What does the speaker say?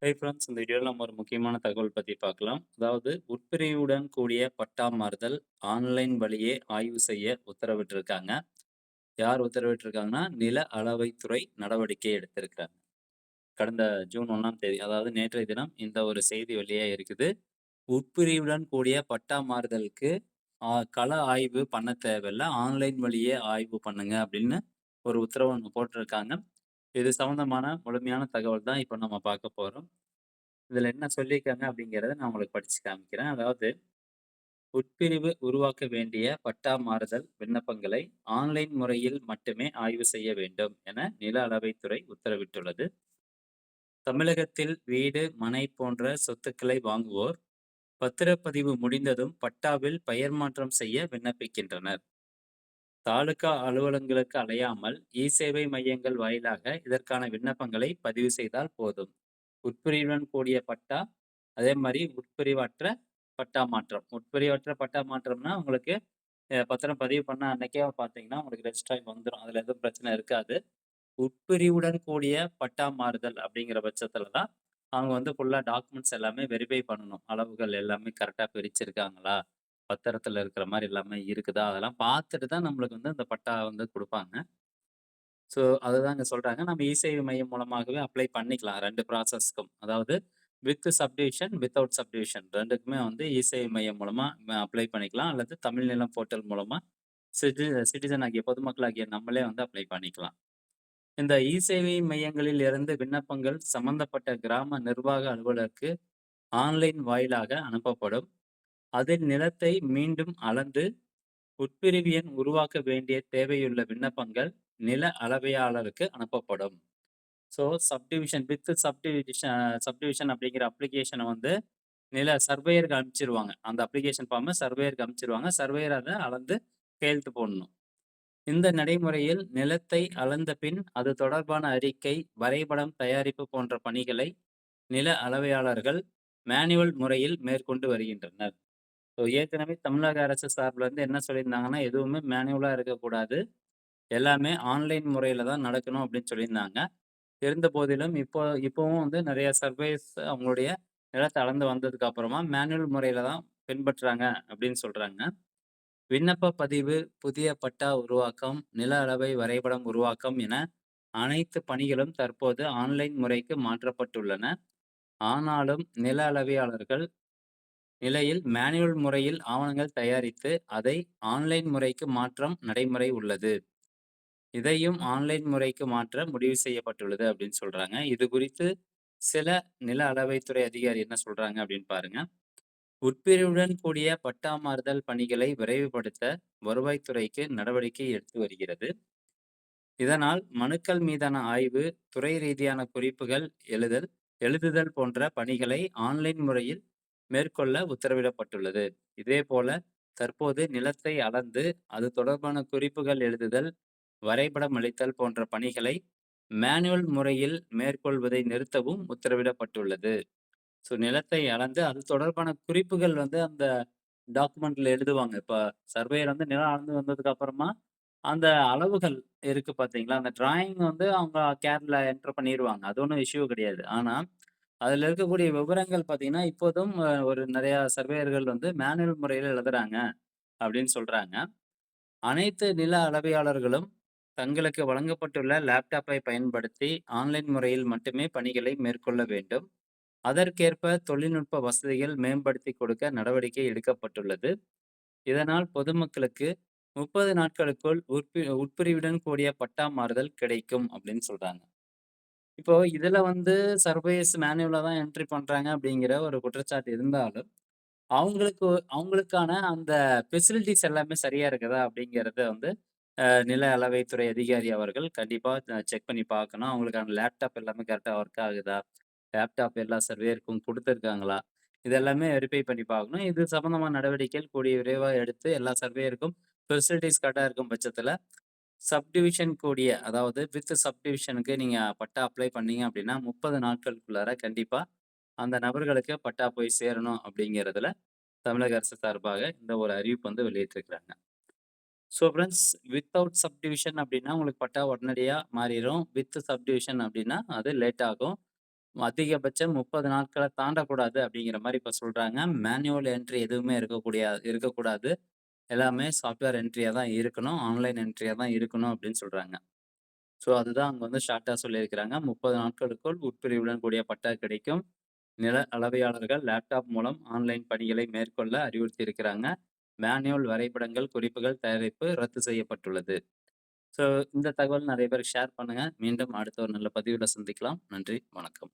Hi friends, இந்த வீடியோவில் நம்ம ஒரு முக்கியமான தகவல் பற்றி பார்க்கலாம். அதாவது உட்பிரிவுடன் கூடிய பட்டா மாறுதல் ஆன்லைன் வழியே ஆய்வு செய்ய உத்தரவிட்டிருக்காங்க. யார் உத்தரவிட்டிருக்காங்கன்னா, நில அளவைத்துறை நடவடிக்கை எடுத்திருக்காங்க. கடந்த ஜூன் 1ஆம் தேதி, அதாவது நேற்றைய தினம் இந்த ஒரு செய்தி வெளியே இருக்குது. உட்பிரிவுடன் கூடிய பட்டா மாறுதலுக்கு கள ஆய்வு பண்ண தேவையில்ல. ஆன்லைன் வழியே ஆய்வு பண்ணுங்க அப்படின்னு ஒரு உத்தரவு ஒண்ணு போட்டிருக்காங்க. இது சம்மந்தமான முழுமையான தகவல் தான் இப்போ நம்ம பார்க்க போறோம். இதுல என்ன சொல்லியிருக்காங்க அப்படிங்கிறத நான் உங்களுக்கு படிச்சு காமிக்கிறேன். அதாவது உட்பிரிவு உருவாக்க வேண்டிய பட்டா மாறுதல் விண்ணப்பங்களை ஆன்லைன் முறையில் மட்டுமே ஆய்வு செய்ய வேண்டும் என நில அளவைத்துறை உத்தரவிட்டுள்ளது. தமிழகத்தில் வீடு, மனை போன்ற சொத்துக்களை வாங்குவோர் பத்திரப்பதிவு முடிந்ததும் பட்டாவில் பெயர் மாற்றம் செய்ய விண்ணப்பிக்கின்றனர். தாலுகா அலுவலகங்களுக்கு அலையாமல் இ-சேவை மையங்கள் வாயிலாக இதற்கான விண்ணப்பங்களை பதிவு செய்தால் போதும். உட்பிரிவுடன் கூடிய பட்டா, அதே மாரி உட்பிரிவற்ற பட்டா மாற்றம். உட்பிரிவற்ற பட்டா மாற்றம்னா, உங்களுக்கு பத்திரம் பதிவு பண்ண அன்னைக்கே பார்த்தீங்கன்னா, உங்களுக்கு ரெஜிஸ்டர் ஆகி வந்துரும். அதுல எதுவும் பிரச்சனை இருக்காது. உட்பிரிவுடன் கூடிய பட்டா மாறுதல் அப்படிங்கிற பட்சத்துல தான், அவங்க வந்து ஃபுல்லா டாக்குமெண்ட்ஸ் எல்லாமே வெரிஃபை பண்ணணும். அளவுகள் எல்லாமே கரெக்ட்டா பிரிச்சிருக்காங்களா? பத்திரத்துல இருக்கிற மாரி எல்லாமே இருக்குதா? அதெல்லாம் பார்த்துட்டு தான் நம்மளுக்கு வந்து அந்த பட்டா வந்து குடுப்பாங்க. ஸோ, அதுதான் இங்க சொல்றாங்க. நம்ம இ-சேவை மையம் மூலமாகவே அப்ளை பண்ணிக்கலாம் 2 ப்ராசஸ்க்கும். அதாவது வித் சப்டிவிஷன், வித்தவுட் சப்டிவிஷன் 2க்குமே வந்து இ-சேவை மையம் மூலமா அப்ளை பண்ணிக்கலாம். அல்லது தமிழ் நிலம் போர்ட்டல் மூலமா சிட்டிசன் ஆகிய பொதுமக்களாகிய நம்மளே வந்து அப்ளை பண்ணிக்கலாம். இந்த இ-சேவை மையங்களில் இருந்து விண்ணப்பங்கள் சம்பந்தப்பட்ட கிராம நிர்வாக அலுவலருக்கு ஆன்லைன் வாயிலாக அனுப்பப்படும். அதில் நிலத்தை மீண்டும் அளந்து உட்பிரிவு எண் உருவாக்க வேண்டிய தேவையுள்ள விண்ணப்பங்கள் நில அளவையாளருக்கு அனுப்பப்படும். ஸோ, சப்டிவிஷன் வித் சப்டிவிஷன் அப்படிங்கிற அப்ளிகேஷன வந்து நில சர்வேயருக்கு அனுப்பிச்சிருவாங்க. அந்த அப்ளிகேஷன் ஃபார்ம சர்வேயருக்கு அனுப்பிச்சிருவாங்க. சர்வேயர் அத அளந்து கையெழுத்து போடணும். இந்த நடைமுறையில் நிலத்தை அளந்த பின் அது தொடர்பான அறிக்கை, வரைபடம் தயாரிப்பு போன்ற பணிகளை நில அளவையாளர்கள் மேனுவல் முறையில் மேற்கொண்டு வருகின்றனர். ஸோ, ஏற்கனவே தமிழக அரசு சார்புல இருந்து என்ன சொல்லியிருந்தாங்கன்னா, எதுவுமே மேனுவலா இருக்கக்கூடாது. எல்லாமே ஆன்லைன் முறையில தான் நடக்கணும் அப்படின்னு சொல்லியிருந்தாங்க. இருந்த போதிலும் இப்பவும் வந்து நெறைய சர்வேஸ் அவங்களுடைய நிலத்த அளந்து வந்ததுக்கு அப்புறமா மேனுவல் முறையில தான் பின்பற்றுறாங்க அப்படின்னு சொல்றாங்க. விண்ணப்ப பதிவு, புதிய பட்டா உருவாக்கம், நில அளவை வரைபடம் உருவாக்கம் என அனைத்து பணிகளும் தற்போது ஆன்லைன் முறைக்கு மாற்றப்பட்டுள்ளன. ஆனாலும் நில அளவையாளர்கள் நிலையில் மேனுவல் முறையில் ஆவணங்கள் தயாரித்து அதை ஆன்லைன் முறைக்கு மாற்றம் நடைமுறை உள்ளது. இதையும் ஆன்லைன் முறைக்கு மாற்ற முடிவு செய்யப்பட்டுள்ளது அப்படின்னு சொல்றாங்க. இது குறித்து சில நில அளவைத்துறை அதிகாரி என்ன சொல்றாங்க அப்படின்னு பாருங்க. உட்பிரிவுடன் கூடிய பட்டா மாறுதல் பணிகளை விரைவுபடுத்த வருவாய்த்துறைக்கு நடவடிக்கை எடுத்து வருகிறது. இதனால் மனுக்கள் மீதான ஆய்வு, துறை ரீதியான குறிப்புகள் எழுதுதல் போன்ற பணிகளை ஆன்லைன் முறையில் மேற்கொள்ள உத்தரவிடப்பட்டுள்ளது. இதேபோல தற்போது நிலத்தை அளந்து அது தொடர்பான குறிப்புகள் எழுதுதல், வரைபடம் அளித்தல் போன்ற பணிகளை மேனுவல் முறையில் மேற்கொள்வதை நிறுத்தவும் உத்தரவிடப்பட்டுள்ளது. ஸோ, நிலத்தை அளந்து அது தொடர்பான குறிப்புகள் வந்து அந்த டாக்குமெண்ட்ல எழுதுவாங்க. இப்ப சர்வேயர் வந்து நிலம் அளந்து வந்ததுக்கு அப்புறமா, அந்த அளவுகள் இருக்கு பார்த்தீங்களா? அந்த டிராயிங் வந்து அவங்க கேர்ல என்டர் பண்ணிருவாங்க. அது ஒண்ணும் இஷ்யூ கிடையாது. ஆனா, அதுல இருக்கக்கூடிய விவரங்கள் பார்த்தீங்கன்னா, இப்போதும் ஒரு நெறைய சர்வேயர்கள் வந்து மேனுவல் முறையில எழுதுறாங்க அப்படின்னு சொல்றாங்க. அனைத்து நில அளவையாளர்களும் தங்களுக்கு வழங்கப்பட்டுள்ள லேப்டாப்பை பயன்படுத்தி ஆன்லைன் முறையில் மட்டுமே பணிகளை மேற்கொள்ள வேண்டும். அதற்கேற்ப தொழில்நுட்ப வசதிகள் மேம்படுத்தி கொடுக்க நடவடிக்கை எடுக்கப்பட்டுள்ளது. இதனால் பொதுமக்களுக்கு 30 நாட்களுக்குள் உட்பிரிவுடன் கூடிய பட்டா மாறுதல் கிடைக்கும் அப்படின்னு சொல்றாங்க. இப்போ இதுல வந்து சர்வேஸ் மேனுவலா தான் என்ட்ரி பண்றாங்க அப்படிங்கிற ஒரு குற்றச்சாட்டு இருந்தாலும், அவங்களுக்கு அவங்களுக்கான அந்த ஃபெசிலிட்டீஸ் எல்லாமே சரியா இருக்குதா அப்படிங்கிறத வந்து நில அளவைத்துறை அதிகாரி அவர்கள் கண்டிப்பா செக் பண்ணி பார்க்கணும். அவங்களுக்கான லேப்டாப் எல்லாமே கரெக்ட்டா ஒர்க் ஆகுதா? லேப்டாப் எல்லா சர்வேயருக்கும் குடுத்துருக்காங்களா? இது எல்லாமே வெரிஃபை பண்ணி பார்க்கணும். இது சம்மந்தமான நடவடிக்கைகள் கூடிய விரைவா எடுத்து எல்லா சர்வேயருக்கும் ஃபெசிலிட்டீஸ் கரெக்ட்டா இருக்கும் பட்சத்தில, சப்டிவிஷன் கூடிய அதாவது வித் சப்டிவிஷனுக்கு நீங்க பட்டா அப்ளை பண்ணீங்க அப்டின்னா, 30 நாட்களுக்குள்ளார கண்டிப்பா அந்த நபர்களுக்கு பட்டா போய் சேரணும் அப்டிங்கிறதுல தமிழக அரசு சார்பாக இந்த ஒரு அறிவிப்பு வந்து வெளியிட்டிருக்கிறாங்க. ஸோ ஃபிரெண்ட்ஸ், வித்தவுட் சப்டிவிஷன் அப்டின்னா உங்களுக்கு பட்டா உடனடியா மாறிரும். வித் சப்டிவிஷன் அப்டின்னா அது லேட் ஆகும். அதிகபட்சம் 30 நாட்கள தாண்டக்கூடாது அப்படிங்கிற மாரி இப்ப சொல்றாங்க. மேனுவல் என்ட்ரி எதுவுமே இருக்கக்கூடாது. எல்லாமே சாஃப்ட்வேர் என்ட்ரியா தான் இருக்கணும். ஆன்லைன் என்ட்ரியா தான் இருக்கணும் அப்படின்னு சொல்றாங்க. ஸோ அதுதான் அங்க வந்து ஷார்ட்டா சொல்லியிருக்கிறாங்க. 30 நாட்களுக்குள் உட்பிரிவுடன் கூடிய பட்டா கிடைக்கும். நில அளவையாளர்கள் லேப்டாப் மூலம் ஆன்லைன் பணிகளை மேற்கொள்ள அறிவுறுத்தியிருக்கிறாங்க. மேனுவல் வரைபடங்கள், குறிப்புகள் தயாரிப்பு ரத்து செய்யப்பட்டுள்ளது. ஸோ இந்த தகவல் நெறைய பேருக்கு ஷேர் பண்ணுங்க. மீண்டும் அடுத்த ஒரு நல்ல பதிவுல சந்திக்கலாம். நன்றி, வணக்கம்.